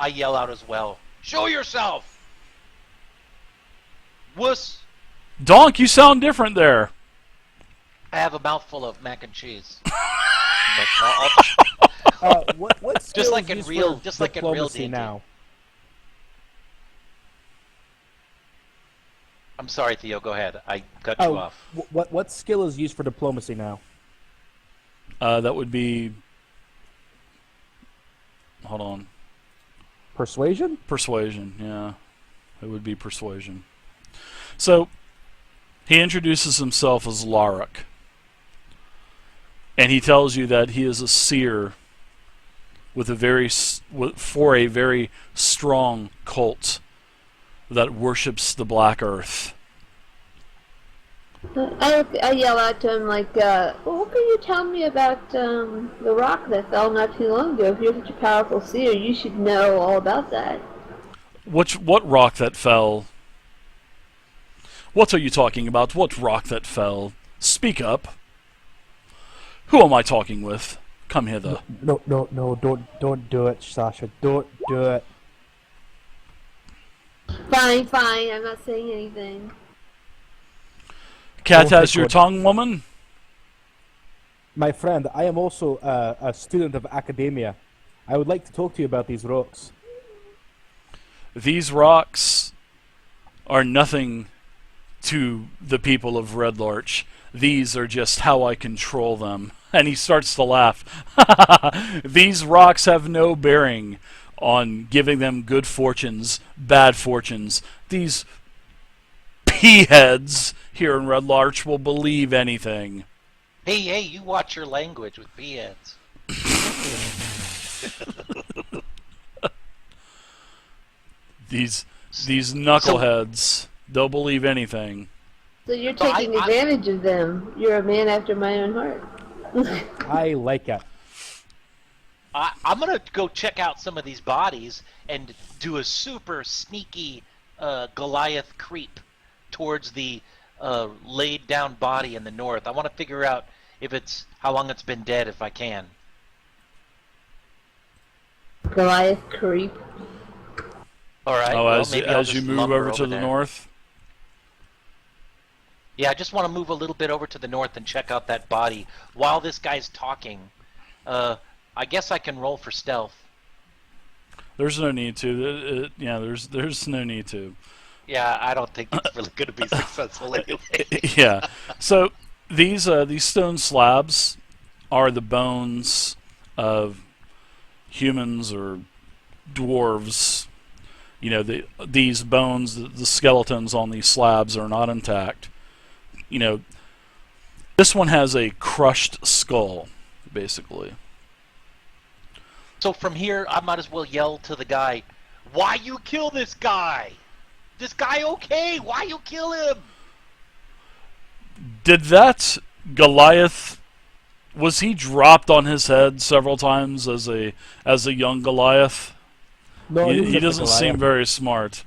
I yell out as well. Show yourself! Wuss! Donk, you sound different there. I have a mouthful of mac and cheese. But What skills just like in used real, for just like in real diplomacy D&D. now? I'm sorry, Theo. Go ahead. I cut you off. What skill is used for diplomacy now? That would be... Hold on. Persuasion? Persuasion, yeah. It would be persuasion. So, he introduces himself as Larch. And he tells you that he is a seer with for a very strong cult that worships the Black Earth. I yell out to him like, well, what can you tell me about the rock that fell not too long ago? If you're such a powerful seer, you should know all about that. What rock that fell? What are you talking about? What rock that fell? Speak up. Who am I talking with? Come hither. No, don't do it, Sasha. Don't do it. Fine, I'm not saying anything. Cat Oh, has your God. tongue, woman? My friend, I am also a student of academia. I would like to talk to you about these rocks. These rocks are nothing to the people of Red Larch. These are just how I control them. And he starts to laugh. These rocks have no bearing on giving them good fortunes, bad fortunes. These pea-heads here in Red Larch will believe anything. Hey, you watch your language with PNs. These knuckleheads, they'll believe anything. So you're So taking advantage of them. You're a man after my own heart. I like it. I'm going to go check out some of these bodies and do a super sneaky Goliath creep towards the laid down body in the north. I want to figure out how long it's been dead if I can. Goliath creep. All right. Oh, well, as maybe I'll you just move lumber over to the there. north? Yeah, I just want to move a little bit over to the north and check out that body while this guy's talking. I guess I can roll for stealth. There's no need to. Yeah, there's no need to. Yeah, I don't think it's really going to be successful anyway. Yeah. So these stone slabs are the bones of humans or dwarves. You know, these bones, the skeletons on these slabs are not intact. You know, this one has a crushed skull, basically. So from here, I might as well yell to the guy, "Why you kill this guy? This guy okay? Why you kill him?" Did that Goliath, was he dropped on his head several times as a young Goliath? No, He was doesn't just a seem Goliath. very smart.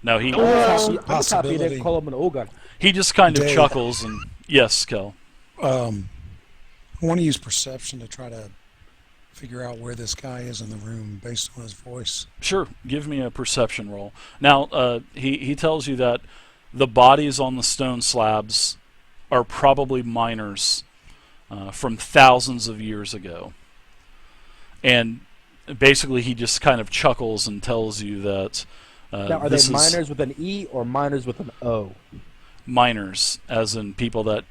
No, he I'm just happy they Possibility. didn't call him an ogre. he just kind of Dave. chuckles and yes, Kel. I want to use perception to try to figure out where this guy is in the room based on his voice. Sure, give me a perception roll. Now, he tells you that the bodies on the stone slabs are probably miners from thousands of years ago. And basically he just kind of chuckles and tells you that Now, are this they is miners with an E or miners with an O? miners, as in people that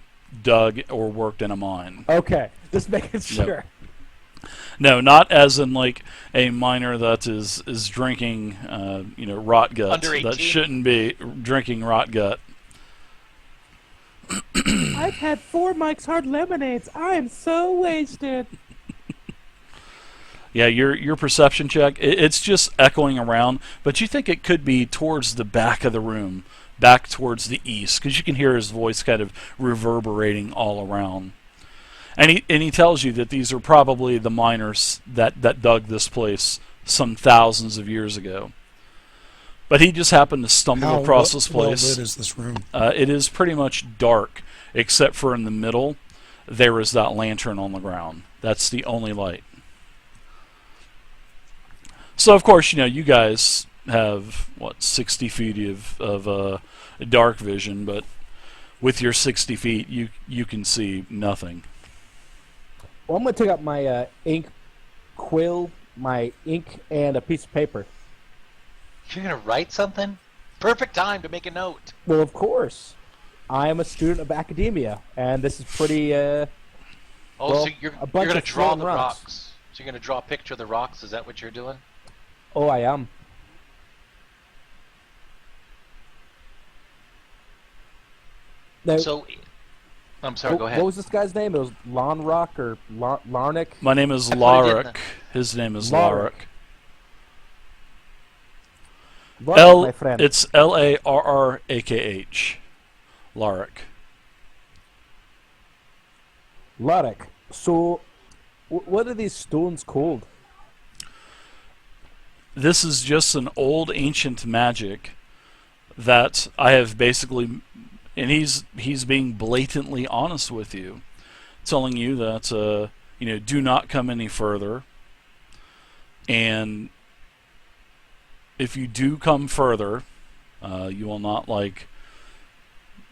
dug or worked in a mine. Okay, just making sure. No, not as in like a miner that is drinking, rot gut. Under 18? That shouldn't be drinking rot gut. I've had 4 Mike's Hard Lemonades. I am so wasted. Yeah, your perception check, it's just echoing around, but you think it could be towards the back of the room, back towards the east, because you can hear his voice kind of reverberating all around. And he tells you that these are probably the miners that dug this place some thousands of years ago. But he just happened to stumble across this place. How lit is this room? It is pretty much dark, except for in the middle, there is that lantern on the ground. That's the only light. So of course, you guys have what 60 feet of dark vision, but with your 60 feet, you can see nothing. Well, I'm gonna take out my ink quill, my ink, and a piece of paper. You're gonna write something? Perfect time to make a note. Well, of course. I am a student of academia, and this is pretty. Oh, Well, so you're a bunch gonna of draw floating the rocks. rocks. So you're gonna draw a picture of the rocks. Is that what you're doing? Oh, I am. Now, So, I'm sorry. Go ahead. what was this guy's name? It was Lonrock or Larnick? My name is I put it in Larik. the- His name is Larik. Larik. Larnick, my friend. It's Larrakh. Larik. Larnick. So, what are these stones called? This is just an old ancient magic that I have basically, and he's being blatantly honest with you, telling you that do not come any further, and if you do come further, you will not like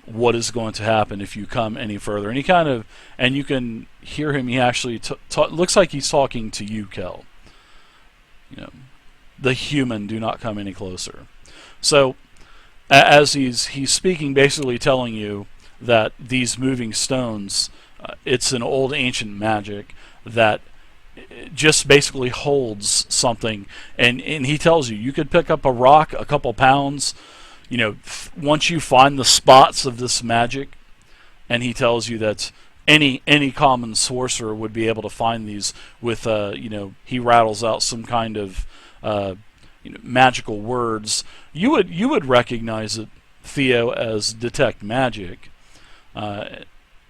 what is going to happen if you come any further. And and you can hear him. He actually looks like he's talking to you, Kel. The human, do not come any closer. So, as he's speaking, basically telling you that these moving stones, it's an old ancient magic that just basically holds something, and he tells you could pick up a rock, a couple pounds, once you find the spots of this magic, and he tells you that any common sorcerer would be able to find these with he rattles out some kind of magical words. You would recognize it, Theo, as detect magic.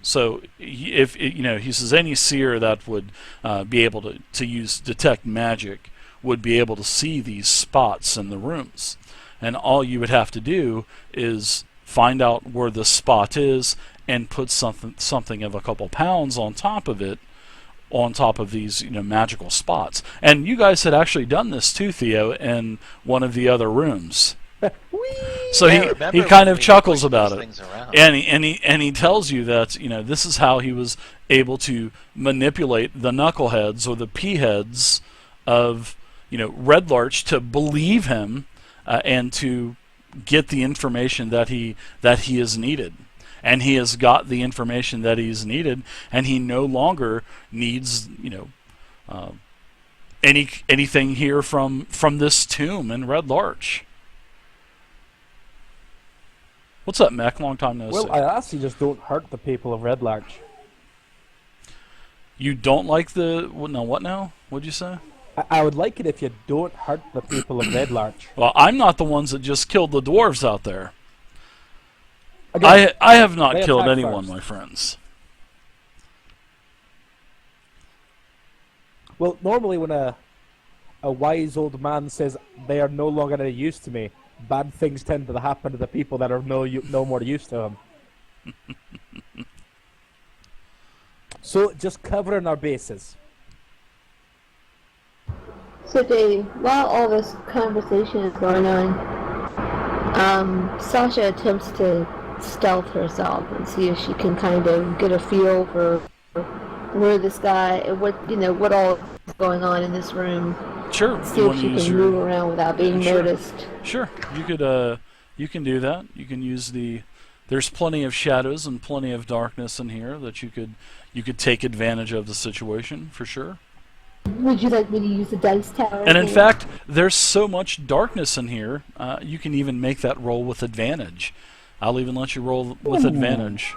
So if he says any seer that would be able to use detect magic would be able to see these spots in the rooms, and all you would have to do is find out where the spot is and put something of a couple pounds on top of it, on top of these magical spots. And you guys had actually done this too, Theo, in one of the other rooms. So he kind of chuckles about it, and he tells you that this is how he was able to manipulate the knuckleheads or the p-heads of Red Larch to believe him and to get the information that he is needed. And he has got the information that he's needed, and he no longer needs anything here from this tomb in Red Larch. What's up, Mac? Long time no see. Well, I asked you just don't hurt the people of Red Larch. You don't like the what now? What'd you say? I would like it if you don't hurt the people of Red Larch. Well, I'm not the ones that just killed the dwarves out there. Again, I have not they killed attack anyone, first. my friends. Well, normally when a wise old man says they are no longer any use to me, bad things tend to happen to the people that are no more use to him. So just covering our bases. So Dave, while all this conversation is going on, Sasha attempts to stealth herself and see if she can kind of get a feel for where this guy, what all is going on in this room. Sure. See You if want she to use can your move around without being Sure. noticed. Sure. You can do that. You can use there's plenty of shadows and plenty of darkness in here that you could take advantage of the situation for sure. Would you like me to use the dice tower? And in again? fact, there's so much darkness in here, you can even make that roll with advantage. I'll even let you roll with advantage.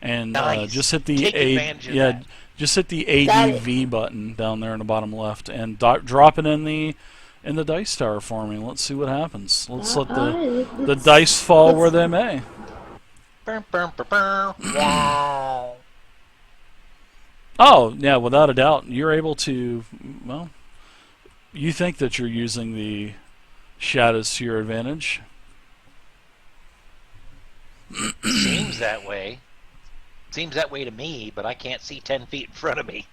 And Nice. just hit the Take advantage of that. just hit the Got ADV button down there in the bottom left and drop it in the dice tower for me. Let's see what happens. Let's let the dice fall where they may. Burr, burr, burr, burr. Wow. Oh, yeah, without a doubt. You're able to, well, you think that you're using the shadows to your advantage. Seems that way. Seems that way to me, but I can't see 10 feet in front of me.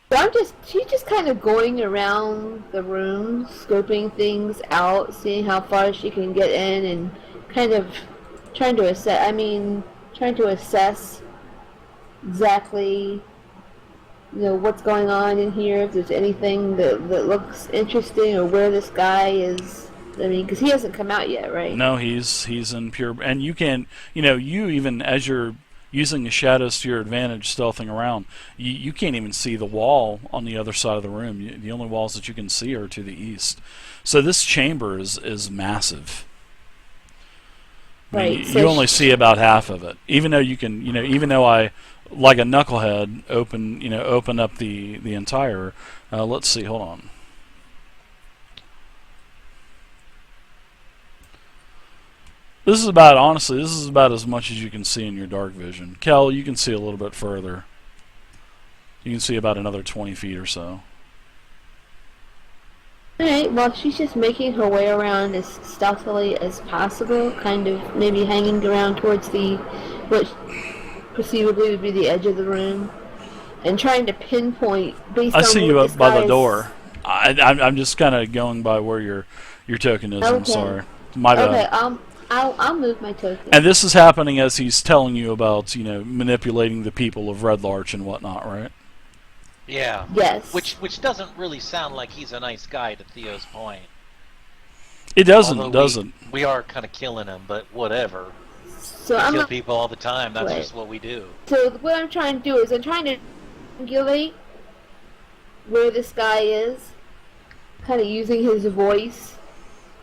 So she's just kind of going around the room, scoping things out, seeing how far she can get in, and kind of trying to assess exactly, what's going on in here, if there's anything that looks interesting, or where this guy is. I mean, because he hasn't come out yet, right? No, he's in pure, and you can, you even as you're using the shadows to your advantage, stealthing around, you can't even see the wall on the other side of the room. The only walls that you can see are to the east. So this chamber is massive. I mean, Right. you only see about half of it, even though you can, even though I, like a knucklehead, open up the entire. Let's see. Hold on. Honestly, this is about as much as you can see in your dark vision. Kel, you can see a little bit further. You can see about another 20 feet or so. Alright, well, she's just making her way around as stealthily as possible, kind of maybe hanging around towards what presumably would be the edge of the room, and trying to pinpoint based I on see what you this up by the guy's. door. I'm just kind of going by where your token is. I'm Okay. sorry. My bad. Okay, I'll move my token. And this is happening as he's telling you about, manipulating the people of Red Larch and whatnot, right? Yeah. Yes. Which doesn't really sound like he's a nice guy, to Theo's point. It doesn't, Although doesn't. We are kind of killing him, but whatever. So We I'm kill not, people all the time. That's Right. just what we do. So what I'm trying to do is I'm trying to triangulate where this guy is, kind of using his voice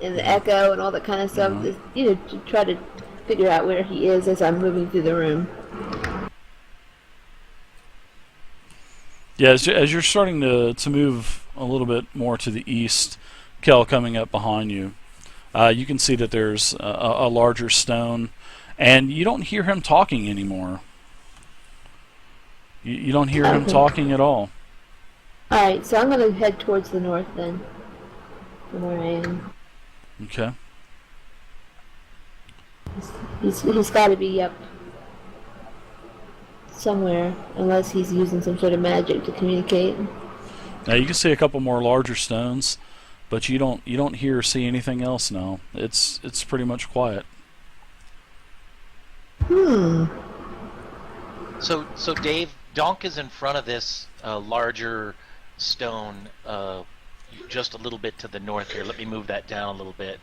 and the echo and all that kind of stuff, to try to figure out where he is as I'm moving through the room. Yeah, as you're starting to move a little bit more to the east, Kel coming up behind you, you can see that there's a larger stone, and you don't hear him talking anymore. You don't hear him Okay. talking at all. Alright, so I'm going to head towards the north then, from where I am. Okay. He's got to be up somewhere, unless he's using some sort of magic to communicate. Now you can see a couple more larger stones, but you don't hear or see anything else now. It's pretty much quiet. So Dave, Donk is in front of this larger stone, just a little bit to the north here. Let me move that down a little bit.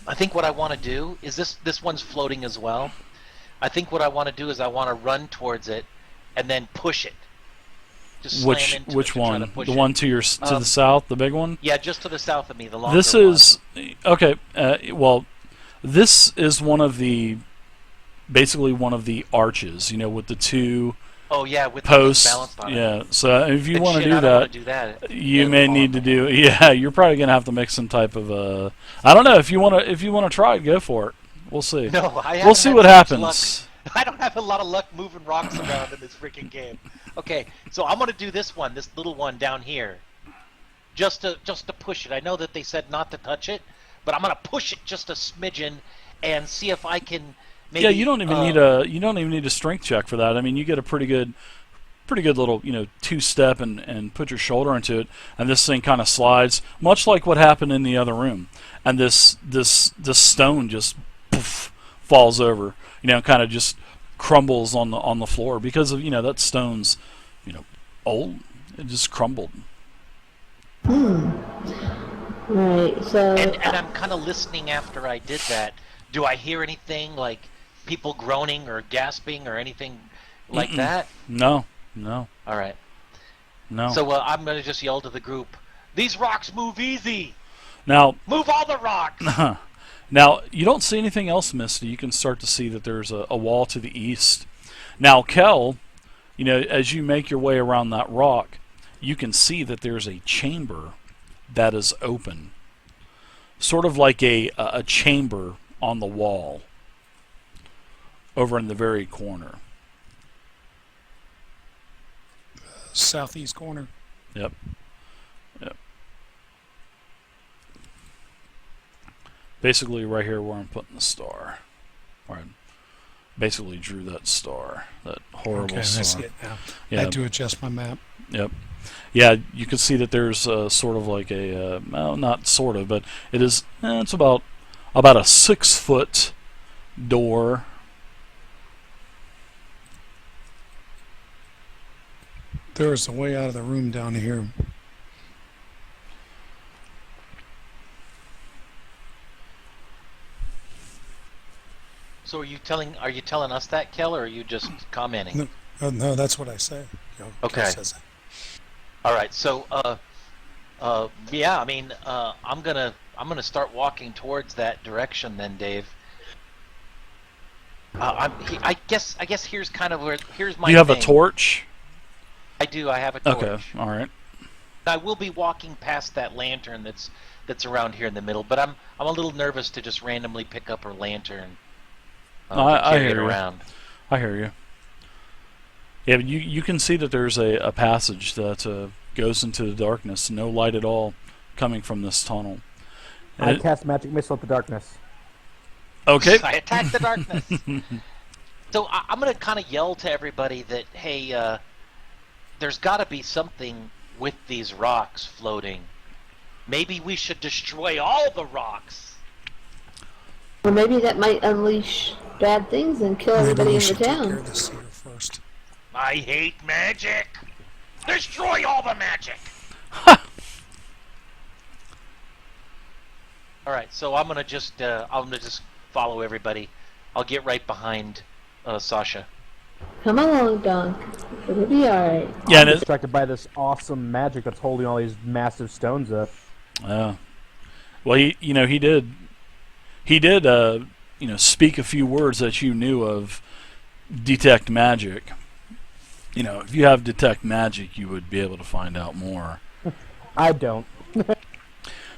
I think what I want to do is this one's floating as well. I think what I want to do is I want to run towards it and then push it. Just slam into it Which to try one? to push The it. one to the south, the big one? Yeah, just to the south of me, the longer This one. is okay. Well, this is basically one of the arches. With the two Oh yeah, with the posts. balanced on it. Yeah. So if you Then want to shit, do I don't wanna that, do that. you Yeah, may fall need to off. do. Yeah, you're probably gonna have to make some type of. I don't know if you wanna try it. Go for it. We'll see. No, I We'll haven't see had what too much happens. luck. I don't have a lot of luck moving rocks around in this freaking game. Okay, so I'm gonna do this little one down here, just to push it. I know that they said not to touch it, but I'm gonna push it just a smidgen and see if I can. Maybe, Yeah, you don't even need a strength check for that. I mean, you get a pretty good little two-step and put your shoulder into it, and this thing kind of slides, much like what happened in the other room. And this stone just poof, falls over, kind of just crumbles on the floor because of that stone's old. It just crumbled. Right, so. and I'm kind of listening after I did that. Do I hear anything like people groaning or gasping or anything like that? No. All right. No. So I'm gonna just yell to the group: "These rocks move easy. Now, Move all the rocks." Now, you don't see anything else, Misty. You can start to see that there's a wall to the east. Now, Kel, as you make your way around that rock, you can see that there's a chamber that is open. Sort of like a chamber on the wall over in the very corner. Southeast corner. Yep. Basically right here where I'm putting the star. All right. basically drew that star, that horrible Okay, I star. see it now. I Yeah. had to adjust my map. Yep. Yeah, you can see that there's sort of like a, well, not sort of, but it is. It's about a 6-foot door. There is a way out of the room down here. So are you telling us that, Kel, or are you just commenting? No, no, that's what I say. Okay. Kel says that. All right. So yeah, I mean, I'm gonna start walking towards that direction then, Dave. I guess here's kind of here's my. Do you have a thing. torch? I do. I have a torch. Okay. All right. I will be walking past that lantern that's around here in the middle, but I'm a little nervous to just randomly pick up her lantern. I carry hear it you. around. I hear you. Yeah, but you can see that there's a passage that goes into the darkness. No light at all coming from this tunnel. And I cast magic missile at the darkness. okay. I attack the darkness. So I'm gonna kind of yell to everybody that, hey, there's got to be something with these rocks floating. Maybe we should destroy all the rocks. Or maybe that might unleash bad things and kill Maybe everybody we in should the take care town. of the seer first. I hate magic. Destroy all the magic. All right, so I'm gonna just follow everybody. I'll get right behind Sasha. Come along, Don. It'll be alright. Yeah, I'm and distracted by this awesome magic that's holding all these massive stones up. well, he did speak a few words that you knew of. Detect magic. If you have detect magic, you would be able to find out more. I don't.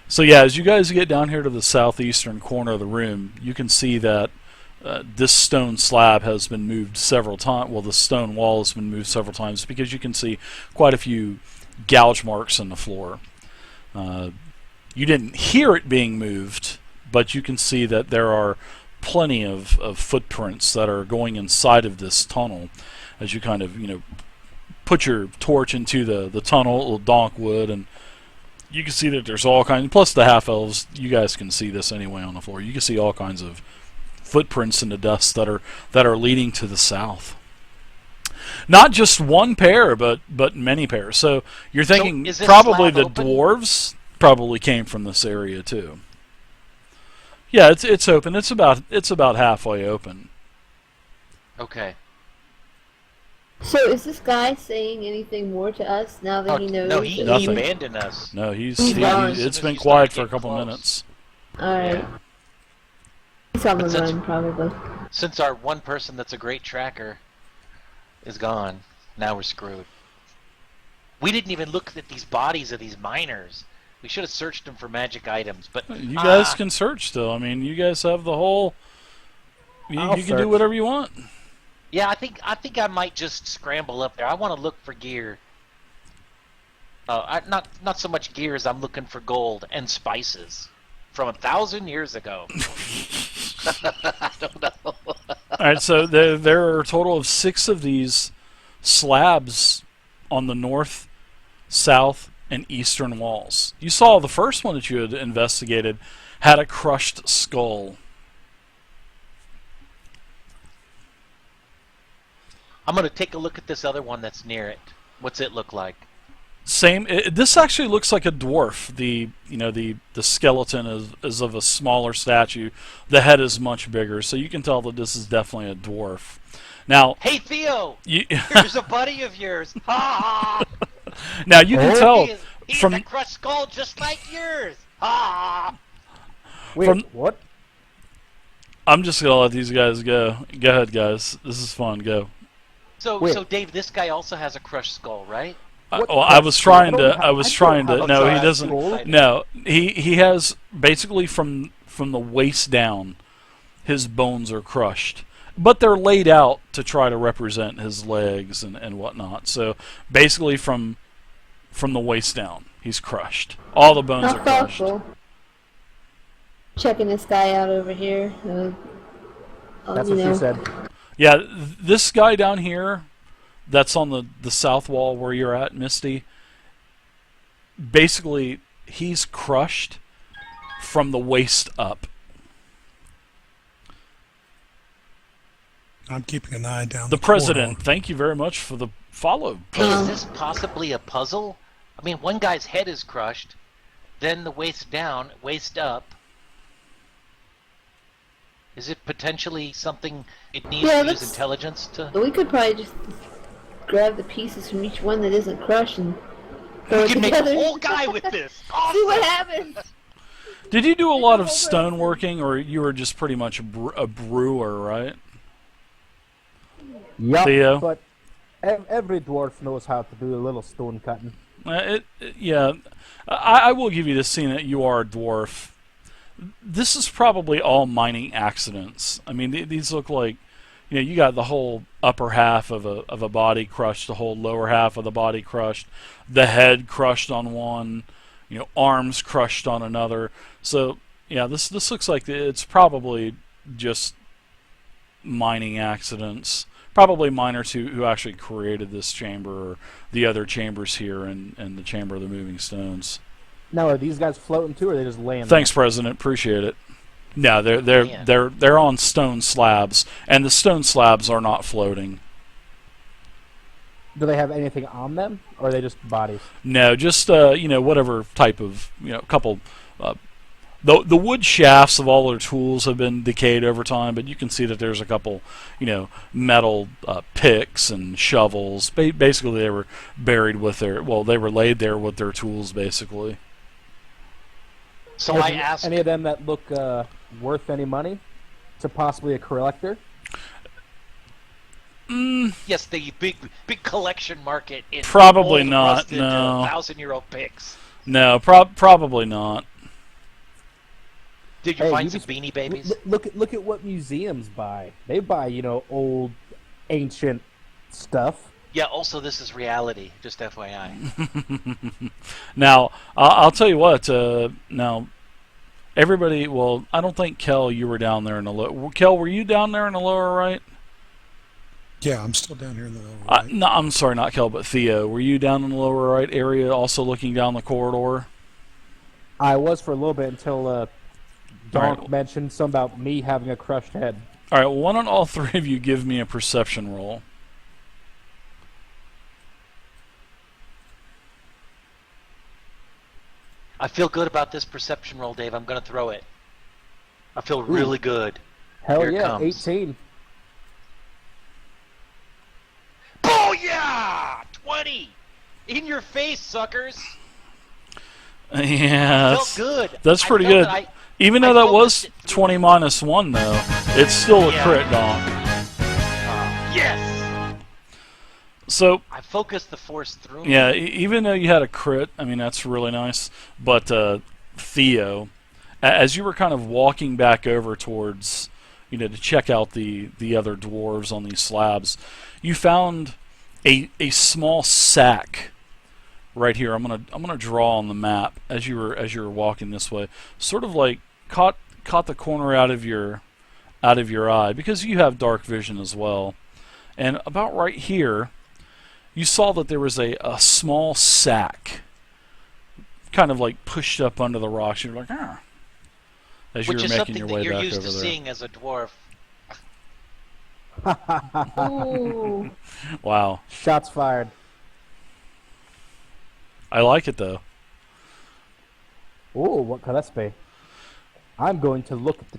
So yeah, as you guys get down here to the southeastern corner of the room, you can see that this stone slab has been moved several times. Well, the stone wall has been moved several times because you can see quite a few gouge marks in the floor. You didn't hear it being moved, but you can see that there are plenty of footprints that are going inside of this tunnel as you kind of, put your torch into the tunnel. It'll donk wood, and you can see that there's all kinds, plus the half-elves, you guys can see this anyway on the floor. You can see all kinds of footprints in the dust that are leading to the south. Not just one pair, but many pairs. So you're thinking is this probably slab the open? dwarves probably came from this area too. Yeah, it's open. It's about halfway open. Okay. So is this guy saying anything more to us now that he knows? No, he that we- Nothing. abandoned us. No, He's gone. it's As been you quiet start for a getting couple close. minutes. Alright. He's on the But since- run, probably. Since our one person that's a great tracker is gone, now we're screwed. We didn't even look at these bodies of these miners. We should have searched them for magic items, but You guys can search still. I mean, you guys have the whole. You I'll can do search. whatever you want. yeah, I think I might just scramble up there. I want to look for gear. Not so much gear as I'm looking for gold and spices from 1,000 years ago. I don't know. All right, so there are a total of 6 of these slabs on the north, south, and eastern walls. You saw the first one that you had investigated had a crushed skull. I'm gonna take a look at this other one that's near it. What's it look like? Same. This actually looks like a dwarf. The skeleton is of a smaller statue. The head is much bigger, so you can tell that this is definitely a dwarf. Now, Hey Theo, you, here's a buddy of yours. Ha! now you can tell He's from a crushed skull just like yours. Ha! Wait, From- what? I'm just gonna let these guys go. Go ahead, guys. This is fun. Go. So Wait. Dave, this guy also has a crushed skull, right? What Well, I was crushed trying skull? I to. don't I have- was I don't trying have to. a No, he crushed doesn't. skull. No, he has basically from the waist down, his bones are crushed, but they're laid out to try to represent his legs and whatnot. So basically, from the waist down, he's crushed. All the bones How are crushed. thoughtful. Checking this guy out over here. That's what she said. Yeah, this guy down here, that's on the south wall where you're at, Misty. Basically, he's crushed from the waist up. I'm keeping an eye down The the president, corridor. thank you very much for the follow. Hey, is this possibly a puzzle? I mean, one guy's head is crushed, then the waist down, waist up. Is it potentially something it needs Yeah, to use let's- intelligence to? We could probably just grab the pieces from each one that isn't crushed and throw We it can make a together. whole guy with this. See what Awesome. happens. Did you do a lot of Over. stoneworking, or you were just pretty much a brewer, right? Yup, Theo? but every dwarf knows how to do a little stone cutting. Yeah, I will give you this, scene that you are a dwarf. This is probably all mining accidents. I mean, these look like, you got the whole upper half of a body crushed, the whole lower half of the body crushed, the head crushed on one, arms crushed on another. So yeah, this looks like it's probably just mining accidents. Probably miners who actually created this chamber or the other chambers here and the chamber of the moving stones. Now, are these guys floating too, or are they just laying Thanks, President. Appreciate it. No, they're on stone slabs, and the stone slabs are not floating. there? Do they have anything on them, or are they just bodies? No, just whatever type of couple. The wood shafts of all their tools have been decayed over time, but you can see that there's a couple, metal picks and shovels. Basically, they were buried with they were laid there with their tools, basically. So Is I there asked. any of them that look worth any money to possibly a collector? Yes, the big collection market. In Probably old, not, rusted, no. 1,000-year-old picks. No, probably not. Did you Hey, find you some just- Beanie Babies? Look at what museums buy. They buy old, ancient stuff. Yeah. Also, this is reality. Just FYI. Now, I'll tell you what. Now, everybody. Well, I don't think Kel, you were down there in the lower. Kel, were you down there in the lower right? Yeah, I'm still down here in the lower right. No, I'm sorry, not Kel, but Theo. Were you down in the lower right area, also looking down the corridor? I was for a little bit until Donk Alright. mentioned something about me having a crushed head. All right. Well, why don't all three of you give me a perception roll? I feel good about this perception roll, Dave. I'm gonna throw it. I feel really good. Hell Here it yeah, comes. 18. Booyah! 20! In your face, suckers! Yeah, Felt good. that's I pretty felt good. that I- Even I though that focused was it through. 20 minus 1, though, it's still a Yeah. crit, Donk. Yes! So, I focused the force through me. yeah, even though you had a crit, I mean, that's really nice. But Theo, as you were kind of walking back over towards, to check out the other dwarves on these slabs, you found a small sack right here. I'm gonna draw on the map as you were walking this way, sort of like caught the corner out of your eye because you have dark vision as well. And about right here, you saw that there was a small sack, kind of like pushed up under the rocks. You're like, as Which you is were making something your that way you're back used over to there. seeing as a dwarf. Ooh. Wow, Shots fired. I like it though. Ooh, what could that be? I'm going to look at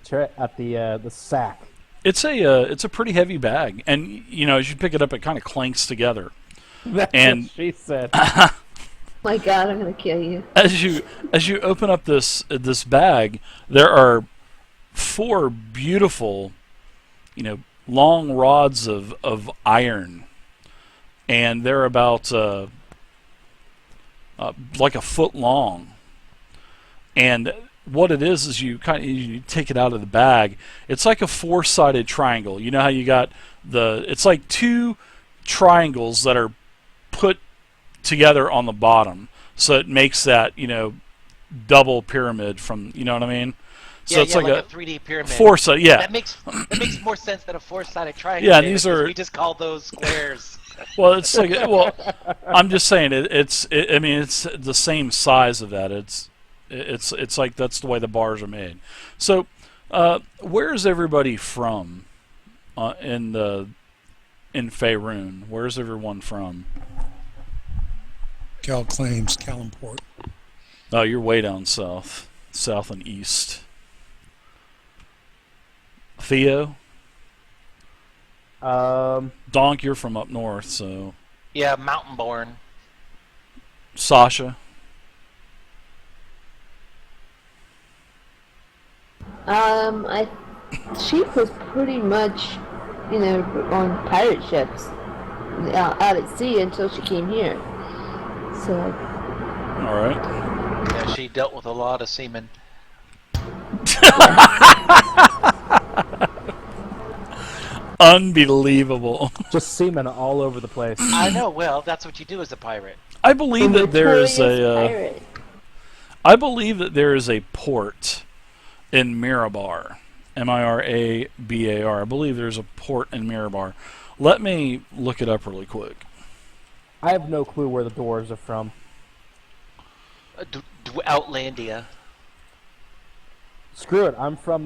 the sack. It's a pretty heavy bag, and as you pick it up, it kind of clanks together. That's And- what she said. My God, I'm gonna kill you. As you open up this bag, there are 4 beautiful, long rods of iron, and they're about like a foot long. And what it is you take it out of the bag. It's like a 4-sided triangle. You know how you got it's like 2 triangles that are put together on the bottom, so it makes that double pyramid from, you know what I mean? So it's like like a 3D pyramid. four-sided. Yeah. That makes more sense than a four-sided triangle. Yeah, and David, these 'cause are- we just call those squares. Well, it's like I'm just saying I mean, it's the same size of that. It's like that's the way the bars are made. So, where is everybody from in Faerun? Where's everyone from? Cal claims Calimport. Oh, you're way down south and east. Theo, Donk, you're from up north, so Yeah, mountain born. Sasha. Sheep was pretty much, on pirate ships out at sea until she came here. So, All right. Yeah, she dealt with a lot of seamen. Unbelievable. Just semen all over the place. I know. Well, that's what you do as a pirate. I believe that there is notorious a. pirate. I believe that there is a port in Mirabar. Mirabar. I believe there's a port in Mirabar. Let me look it up really quick. I have no clue where the doors are from. Outlandia. Screw it. I'm from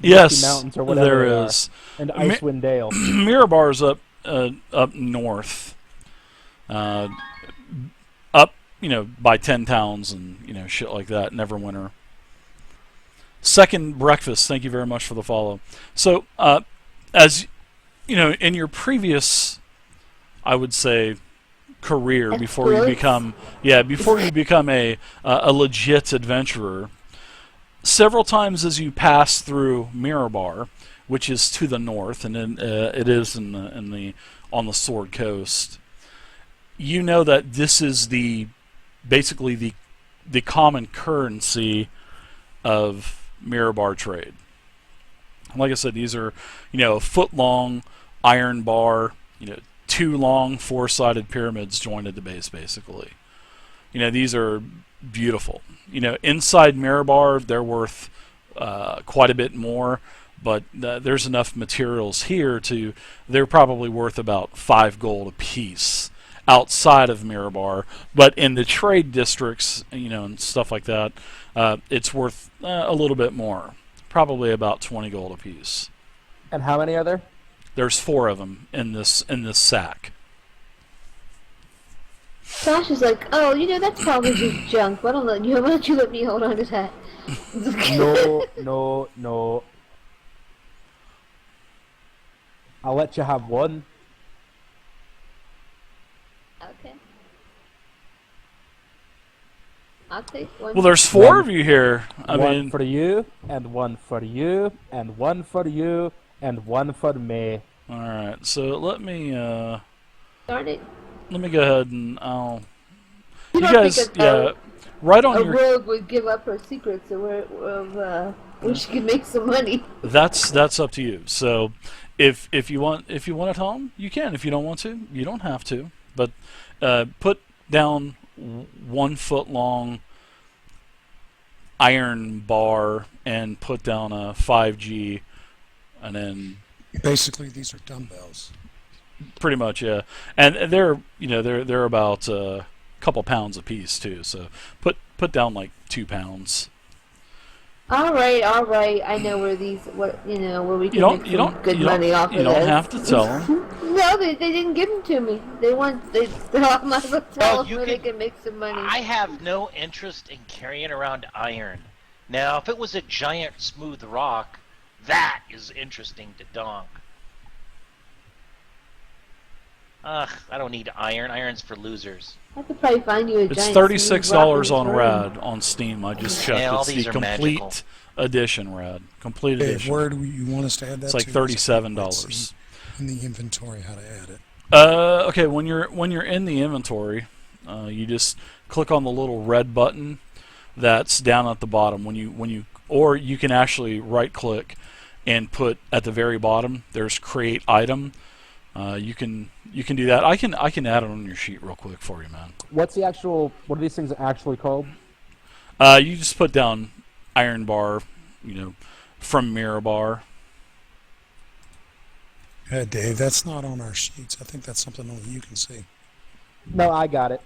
Yes, Mountains or whatever there they are. is. And Icewind Dale. Mirabar's up north, up by 10 towns and shit like that. Neverwinter. Second breakfast. Thank you very much for the follow. So as in your previous, I would say, career before you become a legit adventurer. Several times as you pass through Mirabar, which is to the north, and then it is on the Sword Coast, you know that this is basically the common currency of Mirabar trade. Like I said, these are a foot long iron bar, two long four-sided pyramids joined at the base, basically. These are beautiful. Inside Mirabar, they're worth quite a bit more, but there's enough materials here they're probably worth about 5 gold apiece outside of Mirabar. But in the trade districts, and stuff like that, it's worth a little bit more, probably about 20 gold apiece. And how many are there? There's 4 of them in this sack. Sasha's like, oh, that's probably just junk. Why don't you let me hold on to that? No. I'll let you have one. Okay. I'll take one. Well, there's 4 of you here. I One mean, for you, and one for you, and one for you, and one for me. all right. So let me Darn it. go ahead and I'll. You You don't guys, think right on a your. rogue would give up her secrets where she could make some money. That's up to you. So, if you want at home, you can. If you don't want to, you don't have to. But put down 1 foot long iron bar and put down a 5G, and then Basically, these are dumbbells. pretty much, yeah. And they're they're about a couple pounds apiece too. So put down like 2 pounds. All right. I know where where we can make some good you money off of You don't this. have to tell them. No, they didn't give them to me. I might as well tell Well, them you where they can- can make some money. I have no interest in carrying around iron. Now, if it was a giant smooth rock, that is interesting to donk. Ugh, I don't need iron. Iron's for losers. I could probably find you a It's giant $36 smooth on rock in this room. Rad on Steam. I just checked. Yeah, all It's these the are complete magical. edition, Rad. Complete Dave, edition. where do you want us to add that It's like to? $37. Let's see in the inventory how to add it. Okay, when you're in the inventory, you just click on the little red button that's down at the bottom. Or you can actually right click and put at the very bottom. There's create item. You can do that. I can add it on your sheet real quick for you, man. What are these things actually called? You just put down iron bar, from Mirabar. Dave, that's not on our sheets. I think that's something only you can see. No, I got it.